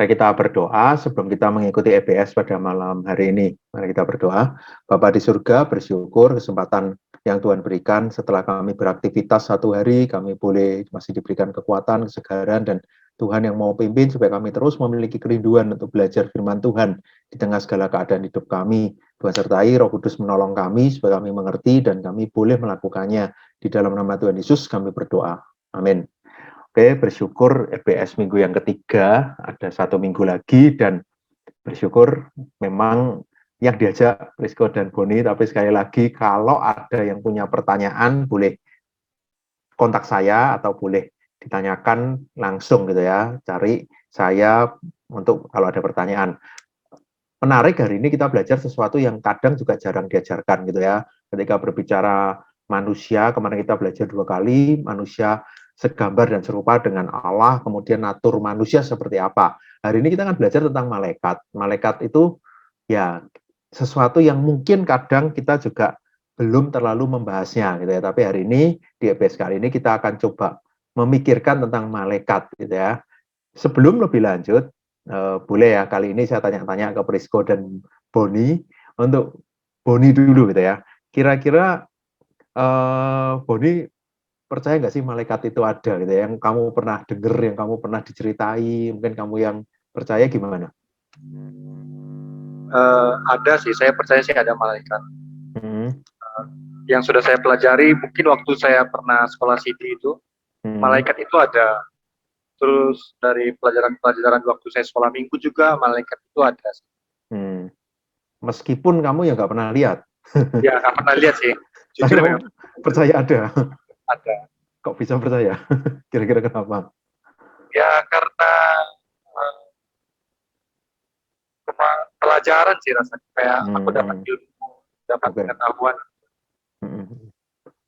Mari kita berdoa sebelum kita mengikuti EBS pada malam hari ini. Mari kita berdoa. Bapa di surga, bersyukur kesempatan yang Tuhan berikan setelah kami beraktivitas satu hari, kami boleh masih diberikan kekuatan, kesegaran, dan Tuhan yang mau pimpin supaya kami terus memiliki kerinduan untuk belajar firman Tuhan di tengah segala keadaan hidup kami. Tuhan sertai, Roh Kudus menolong kami supaya kami mengerti dan kami boleh melakukannya. Di dalam nama Tuhan Yesus kami berdoa. Amin. Oke, bersyukur EBS minggu yang ketiga, ada 1 minggu lagi, dan bersyukur memang yang diajak Prisco dan Boni, tapi sekali lagi kalau ada yang punya pertanyaan boleh kontak saya atau boleh ditanyakan langsung gitu ya, cari saya untuk kalau ada pertanyaan. Menarik, hari ini kita belajar sesuatu yang kadang juga jarang diajarkan gitu ya, ketika berbicara manusia, kemarin kita belajar 2 kali, manusia segambar dan serupa dengan Allah, kemudian natur manusia seperti apa. Hari ini kita akan belajar tentang malaikat. Malaikat itu ya sesuatu yang mungkin kadang kita juga belum terlalu membahasnya gitu ya. Tapi hari ini di episode kali ini kita akan coba memikirkan tentang malaikat gitu ya. Sebelum lebih lanjut, boleh ya kali ini saya tanya-tanya ke Prisco dan Boni, untuk Boni dulu gitu ya. Kira-kira Boni percaya nggak sih malaikat itu ada gitu ya, yang kamu pernah dengar, yang kamu pernah diceritai, mungkin kamu yang percaya gimana? Ada sih, saya percaya sih ada malaikat. Hmm. Yang sudah saya pelajari, mungkin waktu saya pernah sekolah CD itu, malaikat itu ada. Terus dari pelajaran-pelajaran waktu saya sekolah minggu juga, malaikat itu ada. Meskipun kamu ya nggak pernah lihat. Ya, nggak pernah lihat sih. Jujur Tapi memang. percaya ada. Ada. Kok bisa percaya? Kira-kira kenapa? Ya, karena pelajaran sih rasanya. Kayak aku dapat ilmu, dapat pengetahuan.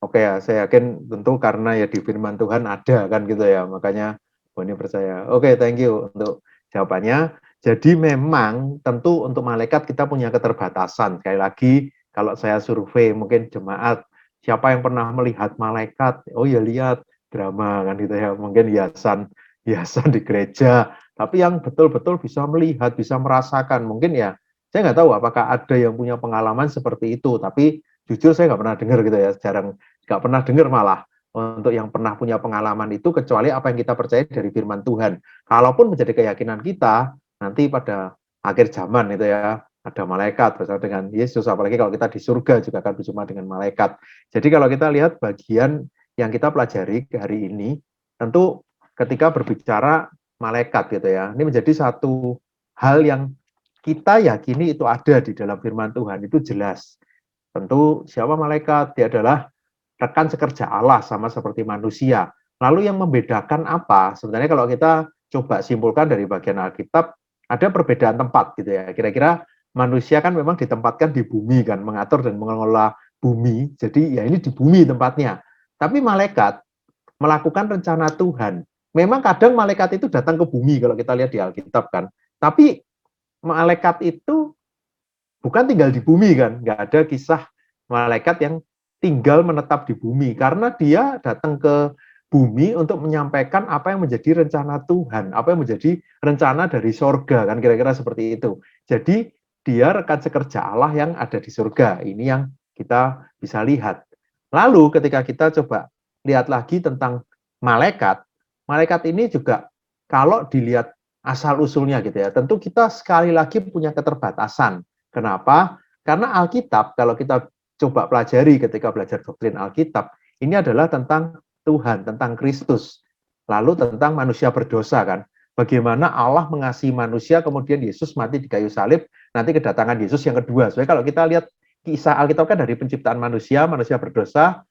Oke ya, saya yakin tentu karena ya di firman Tuhan ada kan gitu ya, makanya Boni percaya. Oke, thank you untuk jawabannya. Jadi memang tentu untuk malaikat kita punya keterbatasan. Sekali lagi, kalau saya survei mungkin jemaat, siapa yang pernah melihat malaikat? Oh ya lihat drama kan gitu ya, mungkin hiasan di gereja. Tapi yang betul-betul bisa melihat, bisa merasakan, mungkin ya, saya nggak tahu apakah ada yang punya pengalaman seperti itu. Tapi jujur saya nggak pernah dengar gitu ya, jarang, nggak pernah dengar malah untuk yang pernah punya pengalaman itu, kecuali apa yang kita percaya dari firman Tuhan. Kalaupun menjadi keyakinan kita, nanti pada akhir zaman itu ya, ada malaikat bersama dengan Yesus, apalagi kalau kita di surga juga akan berjumpa dengan malaikat. Jadi kalau kita lihat bagian yang kita pelajari hari ini, tentu ketika berbicara malaikat gitu ya, ini menjadi satu hal yang kita yakini itu ada di dalam firman Tuhan, itu jelas. Tentu siapa malaikat? Dia adalah rekan sekerja Allah, sama seperti manusia. Lalu yang membedakan apa? Sebenarnya kalau kita coba simpulkan dari bagian Alkitab, ada perbedaan tempat gitu ya. Kira-kira manusia kan memang ditempatkan di bumi kan, mengatur dan mengelola bumi. Jadi ya ini di bumi tempatnya. Tapi malaikat melakukan rencana Tuhan. Memang kadang malaikat itu datang ke bumi kalau kita lihat di Alkitab kan. Tapi malaikat itu bukan tinggal di bumi kan, nggak ada kisah malaikat yang tinggal menetap di bumi, karena dia datang ke bumi untuk menyampaikan apa yang menjadi rencana Tuhan, apa yang menjadi rencana dari sorga, kan kira-kira seperti itu. Jadi dia rekan sekerja Allah yang ada di surga, ini yang kita bisa lihat. Lalu ketika kita coba lihat lagi tentang malaikat, malaikat ini juga kalau dilihat asal-usulnya gitu ya, tentu kita sekali lagi punya keterbatasan. Kenapa? Karena Alkitab, kalau kita coba pelajari ketika belajar doktrin Alkitab, ini adalah tentang Tuhan, tentang Kristus. Lalu tentang manusia berdosa kan. Bagaimana Allah mengasihi manusia, kemudian Yesus mati di kayu salib, nanti kedatangan Yesus yang kedua. Soalnya kalau kita lihat kisah Alkitab kan dari penciptaan manusia, manusia berdosa,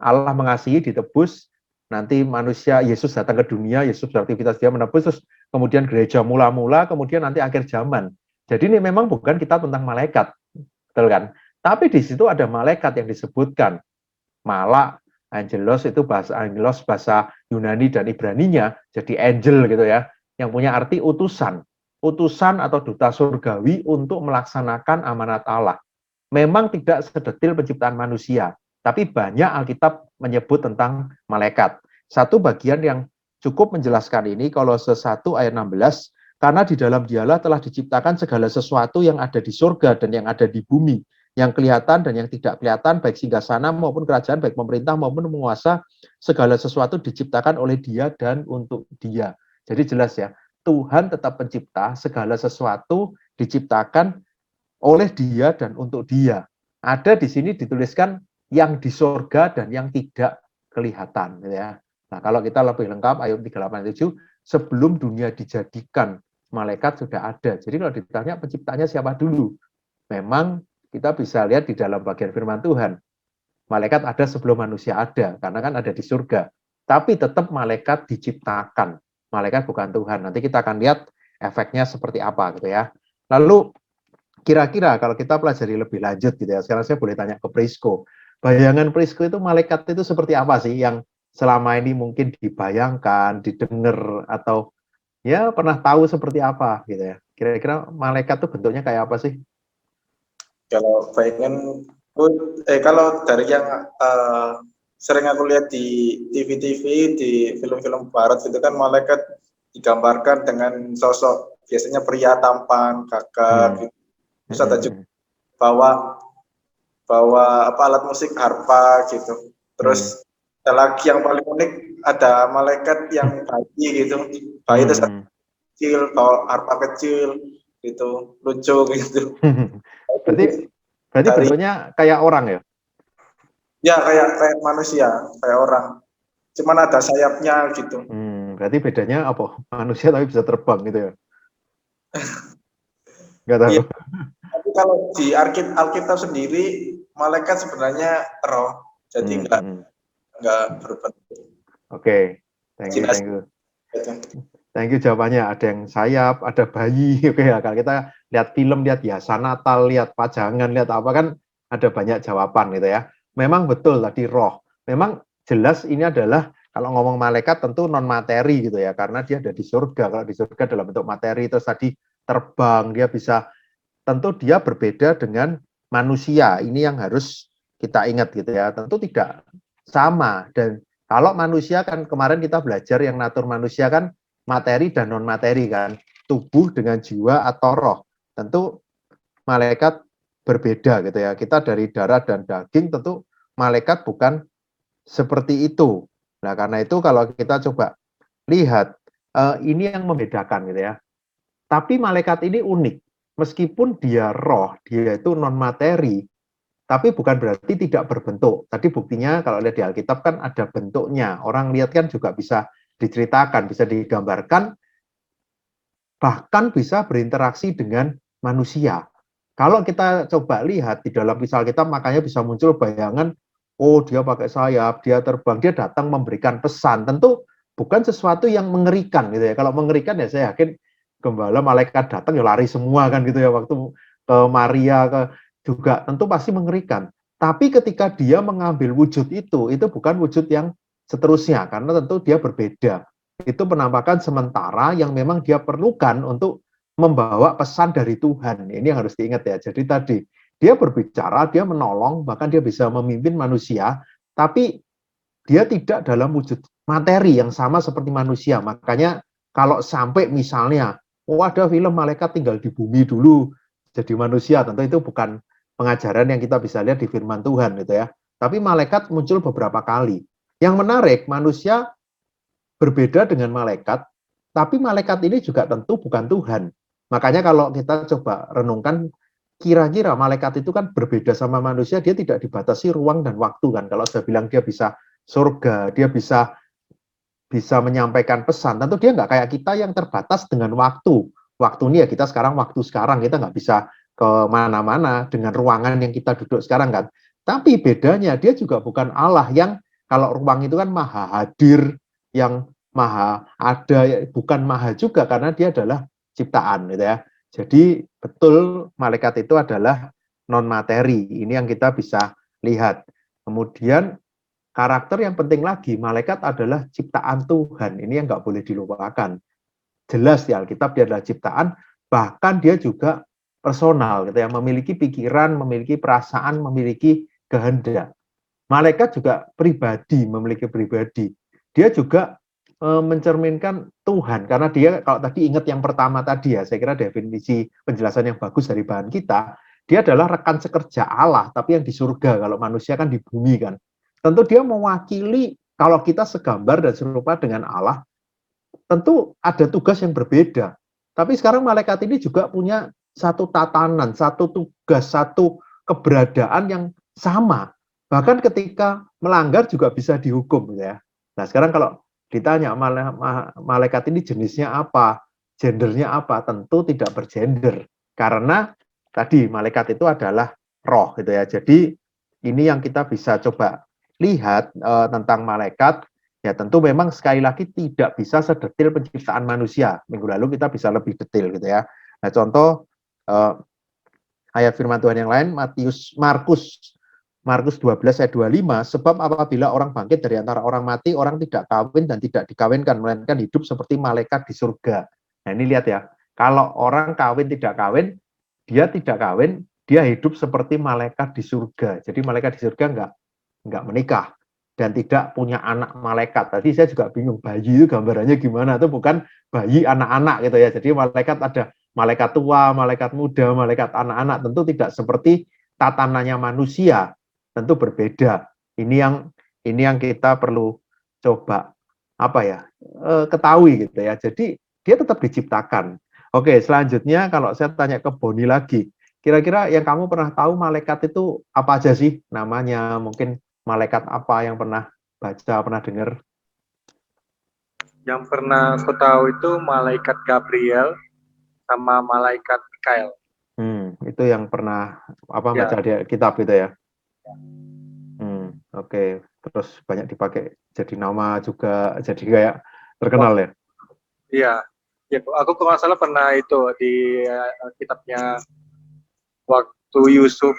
Allah mengasihi, ditebus, nanti manusia, Yesus datang ke dunia, Yesus beraktivitas, dia menebus, terus kemudian gereja mula-mula, kemudian nanti akhir zaman. Jadi ini memang bukan kitab tentang malaikat, betul kan? Tapi di situ ada malaikat yang disebutkan. Malak, angelos itu bahasa angelos, bahasa Yunani dan Ibraninya, jadi angel gitu ya, yang punya arti utusan. Utusan atau duta surgawi untuk melaksanakan amanat Allah. Memang tidak sedetil penciptaan manusia, tapi banyak Alkitab menyebut tentang malaikat. Satu bagian yang cukup menjelaskan ini, Kolose 1 ayat 16, Karena di dalam dialah telah diciptakan segala sesuatu yang ada di surga dan yang ada di bumi, yang kelihatan dan yang tidak kelihatan, baik singgasana maupun kerajaan, baik pemerintah maupun penguasa, segala sesuatu diciptakan oleh Dia dan untuk Dia. Jadi jelas ya, Tuhan tetap pencipta, segala sesuatu diciptakan oleh Dia dan untuk Dia. Ada di sini dituliskan yang di surga dan yang tidak kelihatan, gitu ya. Nah, kalau kita lebih lengkap ayat 387, sebelum dunia dijadikan, malaikat sudah ada. Jadi kalau ditanya penciptanya siapa dulu? Memang kita bisa lihat di dalam bagian firman Tuhan. Malaikat ada sebelum manusia ada, karena kan ada di surga. Tapi tetap malaikat diciptakan. Malaikat bukan Tuhan. Nanti kita akan lihat efeknya seperti apa gitu ya. Lalu kira-kira kalau kita pelajari lebih lanjut gitu ya. Sekarang saya boleh tanya ke Prisko. Bayangan Prisko itu malaikat itu seperti apa sih yang selama ini mungkin dibayangkan, didengar atau ya pernah tahu seperti apa gitu ya. Kira-kira malaikat itu bentuknya kayak apa sih? Kalau pengen, kalau dari yang sering aku lihat di TV-TV, di film-film barat itu kan malaikat digambarkan dengan sosok biasanya pria tampan, gagah, gitu. Terus ada juga bawa apa alat musik harpa gitu. Terus ada lagi yang paling unik, ada malaikat yang bayi gitu. Bayi itu kecil, bawa harpa kecil gitu, lucu gitu. Berarti bentuknya kayak orang ya? Ya kayak manusia, kayak orang. Cuman ada sayapnya gitu. Berarti bedanya apa? Manusia tapi bisa terbang gitu ya? Nggak tahu. Iya. Tapi kalau di Alkitab sendiri, malaikat sebenarnya roh, jadi nggak berbentuk. Oke, thank you. Thank you jawabannya. Ada yang sayap, ada bayi. Oke ya, kalau kita lihat film, lihat hiasan Natal, lihat pajangan, lihat apa kan ada banyak jawaban gitu ya. Memang betul tadi roh. Memang jelas ini adalah kalau ngomong malaikat tentu non materi gitu ya, karena dia ada di surga. Kalau di surga dalam bentuk materi, terus tadi terbang, dia bisa, tentu dia berbeda dengan manusia. Ini yang harus kita ingat gitu ya. Tentu tidak sama. Dan kalau manusia kan kemarin kita belajar yang natur manusia kan materi dan non materi kan, tubuh dengan jiwa atau roh. Tentu malaikat berbeda gitu ya. Kita dari darah dan daging, tentu malaikat bukan seperti itu. Nah, karena itu kalau kita coba lihat, ini yang membedakan gitu ya. Tapi malaikat ini unik. Meskipun dia roh, dia itu non materi, tapi bukan berarti tidak berbentuk. Tadi buktinya kalau lihat di Alkitab kan ada bentuknya. Orang lihat kan juga bisa diceritakan, bisa digambarkan, bahkan bisa berinteraksi dengan manusia. Kalau kita coba lihat di dalam kisah Alkitab, makanya bisa muncul bayangan, oh dia pakai sayap, dia terbang, dia datang memberikan pesan. Tentu bukan sesuatu yang mengerikan gitu ya. Kalau mengerikan ya saya yakin gembala malaikat datang ya lari semua kan gitu ya, waktu ke Maria ke juga tentu pasti mengerikan. Tapi ketika dia mengambil wujud itu bukan wujud yang seterusnya, karena tentu dia berbeda. Itu penampakan sementara yang memang dia perlukan untuk membawa pesan dari Tuhan. Ini yang harus diingat ya. Jadi tadi dia berbicara, dia menolong, bahkan dia bisa memimpin manusia, tapi dia tidak dalam wujud materi yang sama seperti manusia. Makanya kalau sampai misalnya, oh ada film malaikat tinggal di bumi dulu jadi manusia, tentu itu bukan pengajaran yang kita bisa lihat di firman Tuhan gitu ya. Tapi malaikat muncul beberapa kali. Yang menarik, manusia berbeda dengan malaikat, tapi malaikat ini juga tentu bukan Tuhan. Makanya kalau kita coba renungkan, kira-kira malaikat itu kan berbeda sama manusia, dia tidak dibatasi ruang dan waktu kan. Kalau saya bilang dia bisa surga, dia bisa menyampaikan pesan, tentu dia nggak kayak kita yang terbatas dengan waktu. Waktu ini ya kita sekarang, waktu sekarang, kita nggak bisa ke mana-mana dengan ruangan yang kita duduk sekarang kan. Tapi bedanya dia juga bukan Allah yang kalau ruang itu kan maha hadir, yang maha ada, bukan maha juga karena dia adalah ciptaan gitu ya. Jadi betul malaikat itu adalah non materi. Ini yang kita bisa lihat. Kemudian karakter yang penting lagi, malaikat adalah ciptaan Tuhan. Ini yang nggak boleh dilupakan. Jelas di Alkitab dia adalah ciptaan, bahkan dia juga personal, gitu ya, memiliki pikiran, memiliki perasaan, memiliki kehendak. Malaikat juga pribadi, memiliki pribadi. Dia juga mencerminkan Tuhan, karena dia kalau tadi ingat yang pertama tadi ya, saya kira definisi penjelasan yang bagus dari bahan kita, dia adalah rekan sekerja Allah, tapi yang di surga, kalau manusia kan di bumi kan. Tentu dia mewakili, kalau kita segambar dan serupa dengan Allah, tentu ada tugas yang berbeda. Tapi sekarang malaikat ini juga punya satu tatanan, satu tugas, satu keberadaan yang sama. Bahkan ketika melanggar juga bisa dihukum ya. Nah, sekarang kalau ditanya malaikat ini jenisnya apa, gendernya apa, tentu tidak bergender. Karena tadi malaikat itu adalah roh gitu ya. Jadi ini yang kita bisa coba lihat tentang malaikat. Ya tentu memang sekali lagi tidak bisa sedetil penciptaan manusia. Minggu lalu kita bisa lebih detail gitu ya. Nah contoh ayat firman Tuhan yang lain, Markus 12 ayat 25, sebab apabila orang bangkit dari antara orang mati, orang tidak kawin dan tidak dikawinkan, melainkan hidup seperti malaikat di surga. Nah ini lihat ya, kalau orang kawin tidak kawin, dia tidak kawin, dia hidup seperti malaikat di surga. Jadi malaikat di surga enggak menikah dan tidak punya anak malaikat. Tadi saya juga bingung, bayi itu gambarannya gimana? Itu bukan bayi anak-anak gitu ya. Jadi malaikat ada malaikat tua, malaikat muda, malaikat anak-anak. Tentu tidak seperti tatanannya manusia. Tentu berbeda. Ini yang kita perlu coba ketahui gitu ya. Jadi dia tetap diciptakan. Oke, selanjutnya kalau saya tanya ke Boni lagi, kira-kira yang kamu pernah tahu malaikat itu apa aja sih namanya? Mungkin malaikat apa yang pernah baca, pernah dengar? Yang pernah aku tahu itu malaikat Gabriel sama malaikat Mikael. Itu yang pernah baca di kitab itu ya. Oke. Terus banyak dipakai jadi nama juga, jadi kayak terkenal ya. Iya. Ya, aku kalau nggak salah pernah itu di kitabnya waktu Yusuf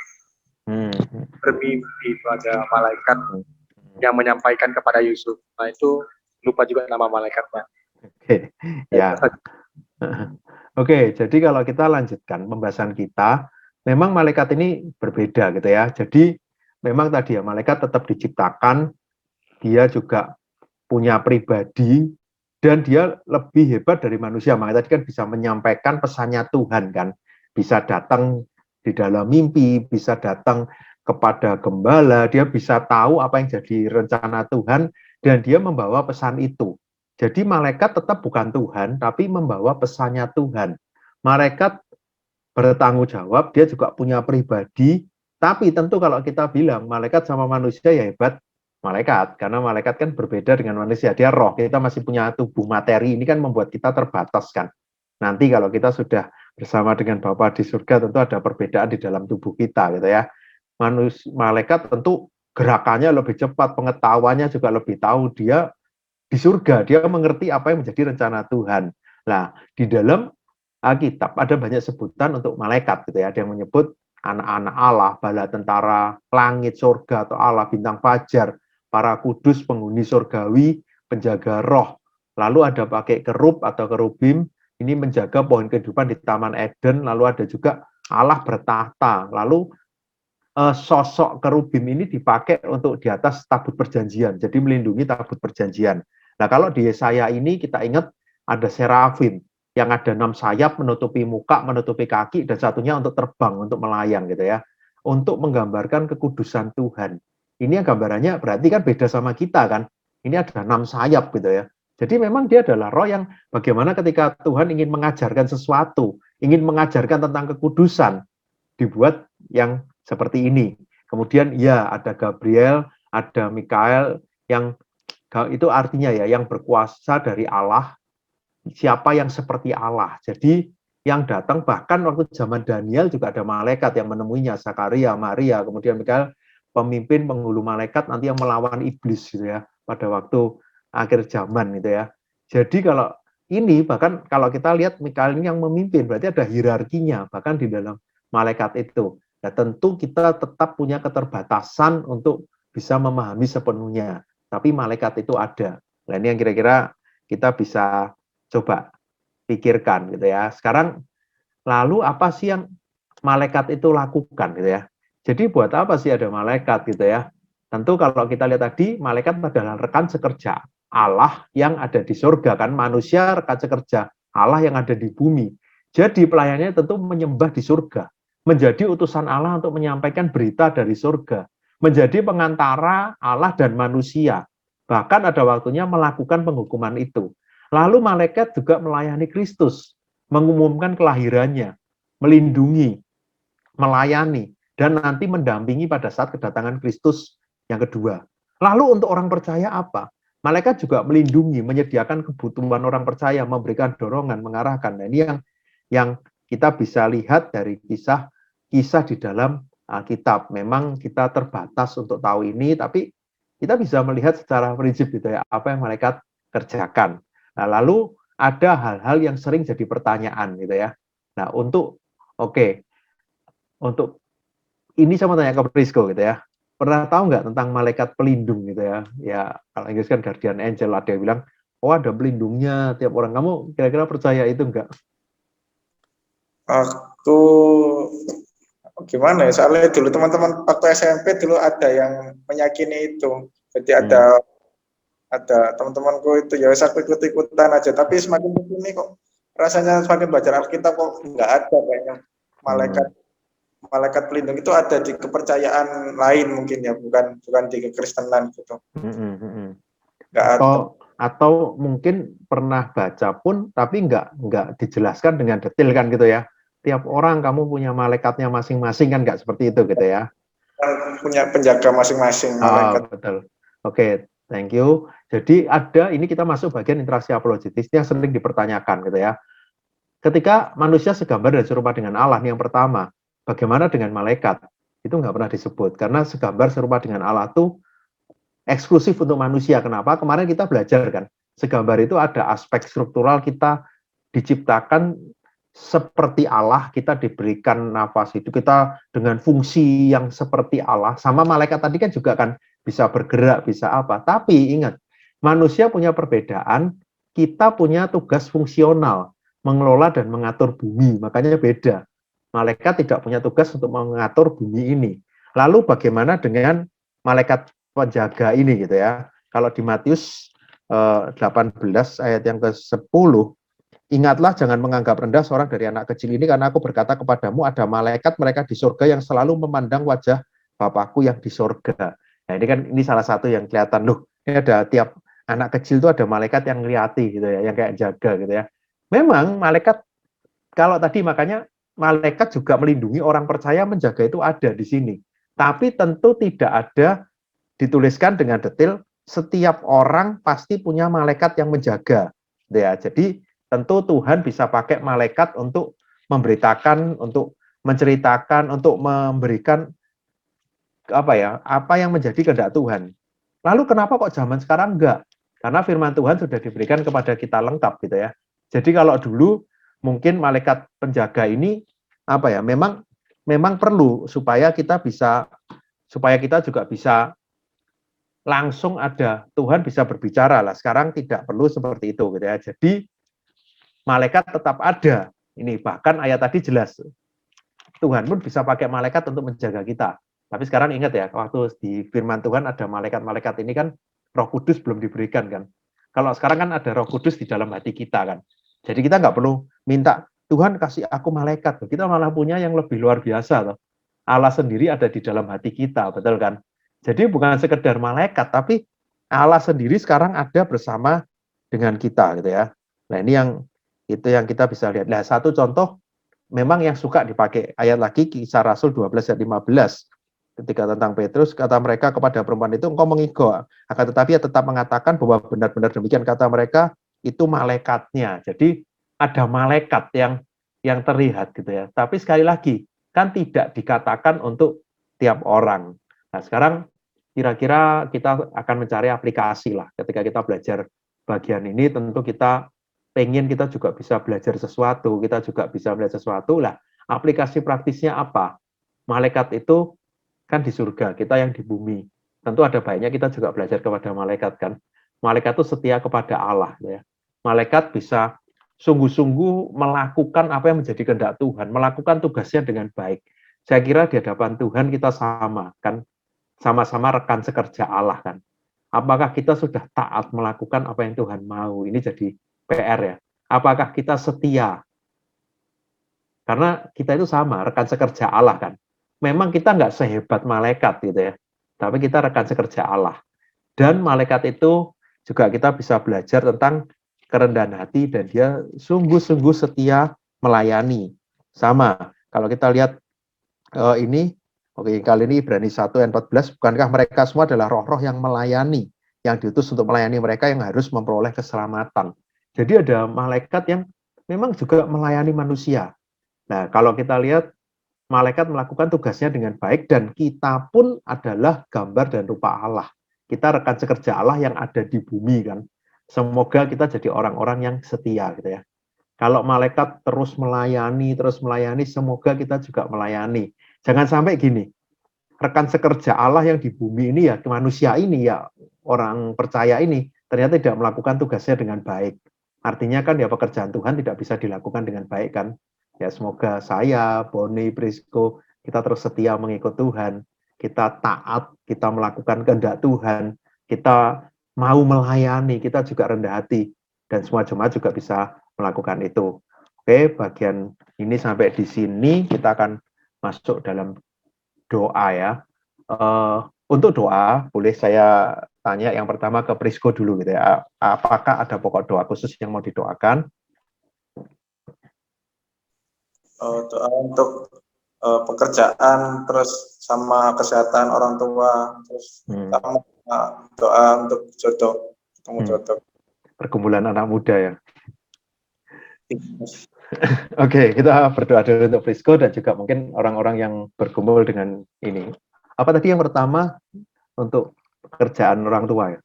bermimpi itu ada malaikat yang menyampaikan kepada Yusuf. Nah itu lupa juga nama malaikatnya. Oke, ya. Oke, jadi kalau kita lanjutkan pembahasan kita, memang malaikat ini berbeda gitu ya. Jadi memang tadi ya malaikat tetap diciptakan, dia juga punya pribadi dan dia lebih hebat dari manusia. Makanya tadi kan bisa menyampaikan pesannya Tuhan kan, bisa datang di dalam mimpi, bisa datang kepada gembala, dia bisa tahu apa yang jadi rencana Tuhan dan dia membawa pesan itu. Jadi malaikat tetap bukan Tuhan, tapi membawa pesannya Tuhan. Malaikat bertanggung jawab, dia juga punya pribadi, tapi tentu kalau kita bilang malaikat sama manusia ya hebat malaikat, karena malaikat kan berbeda dengan manusia, dia roh, kita masih punya tubuh materi, ini kan membuat kita terbatas kan. Nanti kalau kita sudah bersama dengan Bapa di surga, tentu ada perbedaan di dalam tubuh kita gitu ya. Malaikat tentu gerakannya lebih cepat, pengetahuannya juga lebih tahu, dia di surga, dia mengerti apa yang menjadi rencana Tuhan. Nah, di dalam Alkitab ada banyak sebutan untuk malaikat gitu ya. Ada yang menyebut anak-anak Allah, bala tentara langit, surga atau Allah, bintang fajar, para kudus, penghuni surgawi, penjaga roh. Lalu ada pakai kerub atau kerubim, ini menjaga pohon kehidupan di Taman Eden. Lalu ada juga Allah bertahta. Lalu sosok kerubim ini dipakai untuk di atas tabut perjanjian, jadi melindungi tabut perjanjian. Nah, kalau di Yesaya ini kita ingat ada serafim yang ada 6 sayap menutupi muka, menutupi kaki, dan satunya untuk terbang, untuk melayang gitu ya, untuk menggambarkan kekudusan Tuhan. Ini yang gambarannya berarti kan beda sama kita kan. Ini ada 6 sayap gitu ya. Jadi memang dia adalah roh yang bagaimana ketika Tuhan ingin mengajarkan sesuatu, ingin mengajarkan tentang kekudusan, dibuat yang seperti ini. Kemudian ya ada Gabriel, ada Mikael yang itu artinya ya yang berkuasa dari Allah, siapa yang seperti Allah. Jadi yang datang bahkan waktu zaman Daniel juga ada malaikat yang menemuinya, Zakaria, Maria, kemudian Mikael pemimpin penghulu malaikat nanti yang melawan iblis gitu ya pada waktu akhir zaman gitu ya. Jadi kalau ini bahkan kalau kita lihat Mikael ini yang memimpin berarti ada hierarkinya bahkan di dalam malaikat itu. Ya tentu kita tetap punya keterbatasan untuk bisa memahami sepenuhnya. Tapi malaikat itu ada. Nah ini yang kira-kira kita bisa coba pikirkan gitu ya. Sekarang lalu apa sih yang malaikat itu lakukan gitu ya. Jadi buat apa sih ada malaikat gitu ya. Tentu kalau kita lihat tadi malaikat adalah rekan sekerja Allah yang ada di surga kan, manusia kaca kerja Allah yang ada di bumi. Jadi pelayannya tentu menyembah di surga, menjadi utusan Allah untuk menyampaikan berita dari surga, menjadi pengantara Allah dan manusia. Bahkan ada waktunya melakukan penghukuman itu. Lalu malaikat juga melayani Kristus, mengumumkan kelahirannya, melindungi, melayani, dan nanti mendampingi pada saat kedatangan Kristus yang kedua. Lalu untuk orang percaya apa? Malaikat juga melindungi, menyediakan kebutuhan orang percaya, memberikan dorongan, mengarahkan. Nah, ini yang kita bisa lihat dari kisah di dalam Alkitab. Memang kita terbatas untuk tahu ini, tapi kita bisa melihat secara prinsip gitu ya, apa yang malaikat kerjakan. Nah, lalu ada hal-hal yang sering jadi pertanyaan gitu ya. Nah, untuk ini saya mau tanya ke Prisco gitu ya. Pernah tahu nggak tentang malaikat pelindung gitu ya? Ya, kalau Inggris kan guardian angel, ada yang bilang, oh ada pelindungnya tiap orang. Kamu kira-kira percaya itu enggak? Aku gimana ya, soalnya dulu teman-teman waktu SMP dulu ada yang meyakini itu. Jadi ada teman-temanku itu ya aku ikut-ikutan aja, tapi semakin kesini kok rasanya semakin baca Alkitab kok nggak ada kayaknya malaikat pelindung itu ada di kepercayaan lain mungkin ya, bukan di kekristenan gitu. Nggak ada. Atau mungkin pernah baca pun tapi nggak dijelaskan dengan detail kan gitu ya. Tiap orang kamu punya malaikatnya masing-masing kan, nggak seperti itu gitu ya. Punya penjaga masing-masing malaikat. Betul. Oke, thank you. Jadi ini kita masuk bagian interaksi apologetis yang sering dipertanyakan gitu ya. Ketika manusia segambar dan serupa dengan Allah, yang pertama, bagaimana dengan malaikat? Itu nggak pernah disebut, karena segambar serupa dengan Allah itu eksklusif untuk manusia. Kenapa? Kemarin kita belajar kan, segambar itu ada aspek struktural, kita diciptakan seperti Allah, kita diberikan nafas itu, kita dengan fungsi yang seperti Allah. Sama malaikat tadi kan juga kan bisa bergerak, bisa apa. Tapi ingat, manusia punya perbedaan, kita punya tugas fungsional, mengelola dan mengatur bumi, makanya beda. Malaikat tidak punya tugas untuk mengatur bumi ini. Lalu bagaimana dengan malaikat penjaga ini gitu ya? Kalau di Matius 18 ayat yang ke-10, ingatlah jangan menganggap rendah seorang dari anak kecil ini, karena aku berkata kepadamu ada malaikat mereka di surga yang selalu memandang wajah Bapakku yang di surga. Nah ini salah satu yang kelihatan, loh ini ada tiap anak kecil itu ada malaikat yang ngeliati gitu ya, yang kayak jaga gitu ya. Memang malaikat, kalau tadi makanya malaikat juga melindungi orang percaya, menjaga itu ada di sini. Tapi tentu tidak ada dituliskan dengan detail setiap orang pasti punya malaikat yang menjaga. Ya, jadi tentu Tuhan bisa pakai malaikat untuk memberitakan, untuk menceritakan, untuk memberikan apa yang menjadi kehendak Tuhan. Lalu kenapa kok zaman sekarang enggak? Karena firman Tuhan sudah diberikan kepada kita lengkap gitu ya. Jadi kalau dulu mungkin malaikat penjaga ini memang perlu supaya kita juga bisa langsung ada Tuhan bisa berbicara lah. Sekarang tidak perlu seperti itu gitu ya. Jadi malaikat tetap ada. Ini bahkan ayat tadi jelas. Tuhan pun bisa pakai malaikat untuk menjaga kita. Tapi sekarang ingat ya, waktu di firman Tuhan ada malaikat-malaikat ini kan Roh Kudus belum diberikan kan. Kalau sekarang kan ada Roh Kudus di dalam hati kita kan. Jadi kita nggak perlu minta Tuhan kasih aku malaikat. Kita malah punya yang lebih luar biasa loh. Allah sendiri ada di dalam hati kita, betul kan? Jadi bukan sekedar malaikat, tapi Allah sendiri sekarang ada bersama dengan kita gitu ya. Nah ini yang kita bisa lihat. Nah satu contoh memang yang suka dipakai ayat lagi, Kisah Rasul 12 ayat 15. Ketika tentang Petrus, kata mereka kepada perempuan itu, engkau mengigo. Akan tetapi tetap mengatakan bahwa benar-benar demikian kata mereka, itu malaikatnya. Jadi ada malaikat yang terlihat gitu ya. Tapi sekali lagi, kan tidak dikatakan untuk tiap orang. Nah sekarang kira-kira kita akan mencari aplikasi lah. Ketika kita belajar bagian ini, tentu kita pengen kita juga bisa belajar sesuatu, kita juga bisa melihat sesuatu lah. Aplikasi praktisnya apa? Malaikat itu kan di surga, kita yang di bumi. Tentu ada baiknya kita juga belajar kepada malaikat kan. Malaikat itu setia kepada Allah ya. Malaikat bisa sungguh-sungguh melakukan apa yang menjadi kehendak Tuhan, melakukan tugasnya dengan baik. Saya kira di hadapan Tuhan kita sama kan, sama-sama rekan sekerja Allah kan. Apakah kita sudah taat melakukan apa yang Tuhan mau? Ini jadi PR ya. Apakah kita setia? Karena kita itu sama, rekan sekerja Allah kan. Memang kita nggak sehebat malaikat gitu ya, tapi kita rekan sekerja Allah. Dan malaikat itu juga kita bisa belajar tentang kerendahan hati dan dia sungguh-sungguh setia melayani. Sama, kalau kita lihat ini, oke, kali ini Ibrani 1 ayat 14, bukankah mereka semua adalah roh-roh yang melayani, yang diutus untuk melayani mereka yang harus memperoleh keselamatan. Jadi ada malaikat yang memang juga melayani manusia. Nah, kalau kita lihat malaikat melakukan tugasnya dengan baik dan kita pun adalah gambar dan rupa Allah. Kita rekan sekerja Allah yang ada di bumi kan. Semoga kita jadi orang-orang yang setia gitu ya. Kalau malaikat terus melayani, semoga kita juga melayani. Jangan sampai gini, rekan sekerja Allah yang di bumi ini ya, manusia ini ya, orang percaya ini, ternyata tidak melakukan tugasnya dengan baik. Artinya kan ya pekerjaan Tuhan tidak bisa dilakukan dengan baik kan. Ya semoga saya, Boni, Prisco, kita terus setia mengikut Tuhan, kita taat, kita melakukan kehendak Tuhan, kita mau melayani, kita juga rendah hati, dan semua jemaat juga bisa melakukan itu. Oke, bagian ini sampai di sini kita akan masuk dalam doa ya. Untuk doa, boleh saya tanya yang pertama ke Prisco dulu gitu ya. Apakah ada pokok doa khusus yang mau didoakan? Doa untuk pekerjaan, terus sama kesehatan orang tua, terus sama doa untuk jodoh, ketemu jodoh. Pergumulan anak muda ya. Oke, kita berdoa dulu untuk Prisco dan juga mungkin orang-orang yang bergumul dengan ini. Apa tadi yang pertama untuk pekerjaan orang tua ya?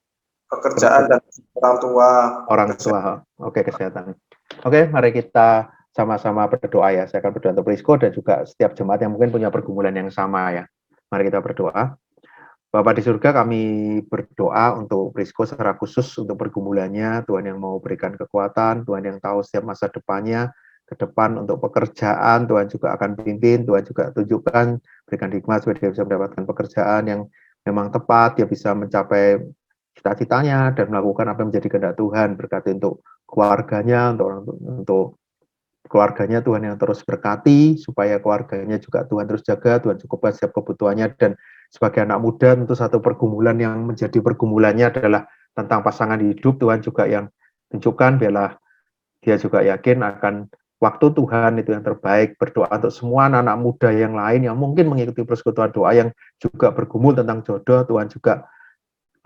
Pekerjaan dan orang tua. Orang tua, oke, kesehatan. Oke, mari kita sama-sama berdoa ya. Saya akan berdoa untuk Prisco dan juga setiap jemaat yang mungkin punya pergumulan yang sama ya. Mari kita berdoa. Bapa di surga, kami berdoa untuk Prisco secara khusus untuk pergumulannya. Tuhan yang mau berikan kekuatan, Tuhan yang tahu setiap masa depannya, ke depan untuk pekerjaan, Tuhan juga akan pimpin, Tuhan juga tunjukkan, berikan hikmat supaya dia bisa mendapatkan pekerjaan yang memang tepat, dia bisa mencapai cita-citanya dan melakukan apa yang menjadi kehendak Tuhan. Berkati untuk keluarganya, untuk keluarganya Tuhan yang terus berkati, supaya keluarganya juga Tuhan terus jaga, Tuhan cukupkan setiap kebutuhannya, dan sebagai anak muda tentu satu pergumulan yang menjadi pergumulannya adalah tentang pasangan hidup, Tuhan juga yang tunjukkan, biarlah dia juga yakin akan waktu Tuhan itu yang terbaik. Berdoa untuk semua anak-anak muda yang lain yang mungkin mengikuti persekutuan doa yang juga bergumul tentang jodoh, Tuhan juga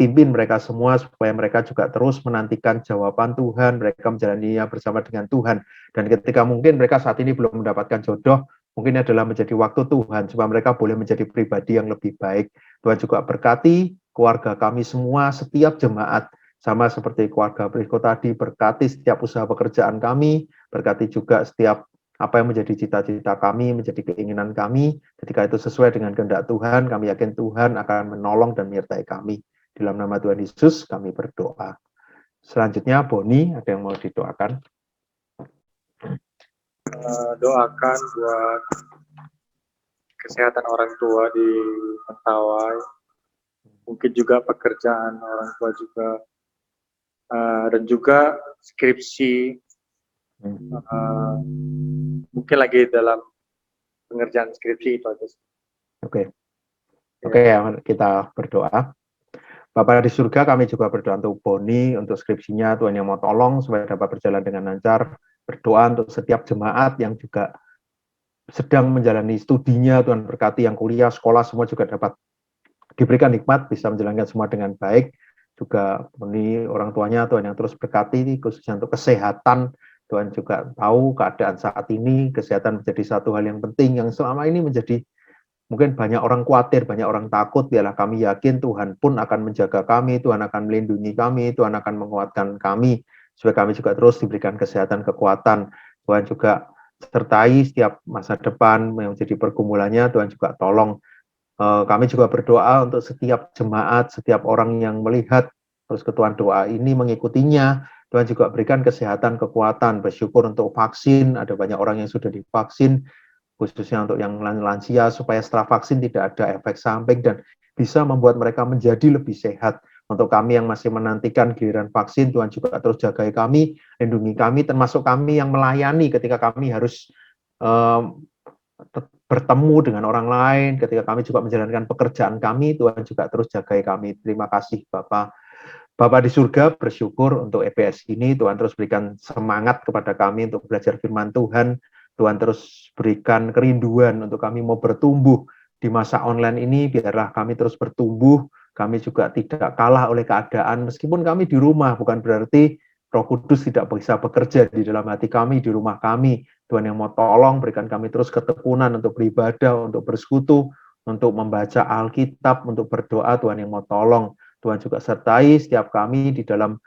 pimpin mereka semua supaya mereka juga terus menantikan jawaban Tuhan, mereka menjalaninya bersama dengan Tuhan. Dan ketika mungkin mereka saat ini belum mendapatkan jodoh, mungkin adalah menjadi waktu Tuhan supaya mereka boleh menjadi pribadi yang lebih baik. Tuhan juga berkati keluarga kami semua, setiap jemaat, sama seperti keluarga Prisco tadi, berkati setiap usaha pekerjaan kami, berkati juga setiap apa yang menjadi cita-cita kami, menjadi keinginan kami. Ketika itu sesuai dengan kehendak Tuhan, kami yakin Tuhan akan menolong dan menyertai kami. Dalam nama Tuhan Yesus kami berdoa. Selanjutnya Boni, ada yang mau didoakan? Doakan buat kesehatan orang tua di Mentawai, mungkin juga pekerjaan orang tua juga, dan juga skripsi, mungkin lagi dalam pengerjaan skripsi itu aja. Oke, kita berdoa. Bapa di surga, kami juga berdoa untuk Boni, untuk skripsinya, Tuhan yang mau tolong supaya dapat berjalan dengan lancar. Berdoa untuk setiap jemaat yang juga sedang menjalani studinya, Tuhan berkati yang kuliah, sekolah, semua juga dapat diberikan hikmat, bisa menjalankan semua dengan baik. Juga Boni, orang tuanya, Tuhan yang terus berkati, khususnya untuk kesehatan. Tuhan juga tahu keadaan saat ini, kesehatan menjadi satu hal yang penting, yang selama ini menjadi mungkin banyak orang khawatir, banyak orang takut, biarlah kami yakin Tuhan pun akan menjaga kami, Tuhan akan melindungi kami, Tuhan akan menguatkan kami, supaya kami juga terus diberikan kesehatan, kekuatan. Tuhan juga sertai setiap masa depan yang menjadi pergumulannya, Tuhan juga tolong. Kami juga berdoa untuk setiap jemaat, setiap orang yang melihat persekutuan doa ini, mengikutinya, Tuhan juga berikan kesehatan, kekuatan, bersyukur untuk vaksin, ada banyak orang yang sudah divaksin, khususnya untuk yang lansia, supaya setelah vaksin tidak ada efek samping dan bisa membuat mereka menjadi lebih sehat. Untuk kami yang masih menantikan giliran vaksin, Tuhan juga terus jagai kami, lindungi kami, termasuk kami yang melayani ketika kami harus bertemu dengan orang lain, ketika kami juga menjalankan pekerjaan kami, Tuhan juga terus jagai kami. Terima kasih Bapak. Bapak di surga, bersyukur untuk EPS ini, Tuhan terus berikan semangat kepada kami untuk belajar firman Tuhan, Tuhan terus berikan kerinduan untuk kami mau bertumbuh di masa online ini, biarlah kami terus bertumbuh, kami juga tidak kalah oleh keadaan, meskipun kami di rumah, bukan berarti Roh Kudus tidak bisa bekerja di dalam hati kami, di rumah kami. Tuhan yang mau tolong, berikan kami terus ketekunan untuk beribadah, untuk bersekutu, untuk membaca Alkitab, untuk berdoa, Tuhan yang mau tolong. Tuhan juga sertai setiap kami di dalam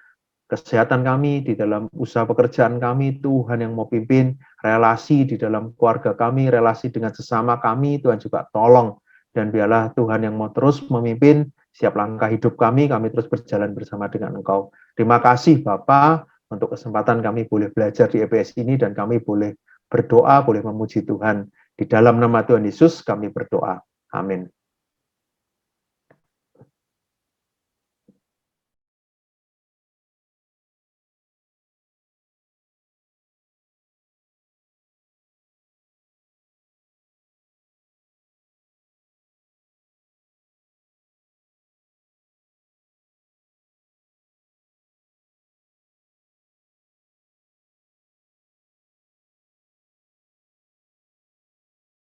kesehatan kami, di dalam usaha pekerjaan kami, Tuhan yang mau pimpin relasi di dalam keluarga kami, relasi dengan sesama kami, Tuhan juga tolong. Dan biarlah Tuhan yang mau terus memimpin setiap langkah hidup kami terus berjalan bersama dengan Engkau. Terima kasih Bapak untuk kesempatan kami boleh belajar di EPS ini dan kami boleh berdoa, boleh memuji Tuhan. Di dalam nama Tuhan Yesus kami berdoa. Amin.